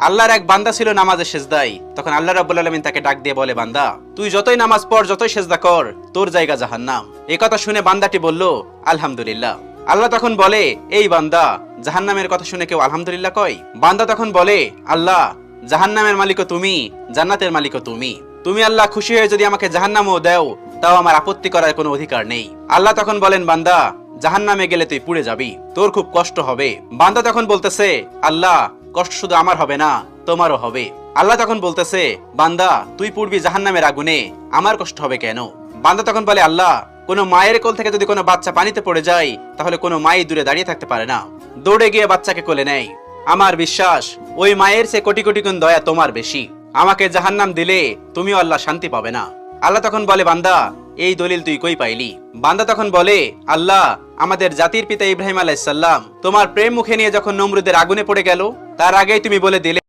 আল্লাহর এক বান্দা ছিল নামাজে সেজদায়। তখন আল্লাহ রাব্বুল আলামিন তাকে ডাক দিয়ে বলে, বান্দা তুই যতই নামাজ পড়, যতই সেজদা কর, তোর জায়গা জাহান্নাম। এই কথা শুনে বান্দাটি বলল, আলহামদুলিল্লাহ। আল্লাহ তখন বলে, এই বান্দা, জাহান্নামের কথা শুনে কেউ আলহামদুলিল্লাহ কয়? বান্দা তখন বলে, আল্লাহ, জাহান্নামের মালিকও তুমি, জান্নাতের মালিকও তুমি। তুমি আল্লাহ খুশি হয়ে যদি আমাকে জাহান্নামও দাও, তাও আমার আপত্তি করার কোনো অধিকার নেই। আল্লাহ তখন বলেন, বান্দা, জাহান্নামে গেলে তুই পুড়ে যাবি, তোর খুব কষ্ট হবে। বান্দা তখন বলতেছে, আল্লাহ, কষ্ট শুধু আমার হবে না, তোমারও হবে। আল্লাহ তখন বলতেছে, বান্দা, তুই পুড়বি জাহান্নামের আগুনে, আমার কষ্ট হবে কেন? বান্দা তখন বলে, আল্লাহ, কোনো মায়ের কোল থেকে যদি কোনো বাচ্চা পানিতে পড়ে যায়, তাহলে কোনো মাই দূরে দাঁড়িয়ে থাকতে পারে না, দৌড়ে গিয়ে বাচ্চাকে কোলে নেয়। আমার বিশ্বাস ওই মায়ের চেয়ে কোটি কোটি গুণ দয়া তোমার বেশি। আমাকে জাহান্নাম দিলে তুমিও আল্লাহ শান্তি পাবে না। আল্লাহ তখন বলে, বান্দা, এই দলিল তুই কই পাইলি? বান্দা তখন বলে, আল্লাহ, আমাদের জাতির পিতা ইব্রাহিম আলাইহিস সালাম তোমার প্রেম মুখে নিয়ে যখন নমরুদের আগুনে পড়ে গেল, তার আগেই তুমি বলে দিলে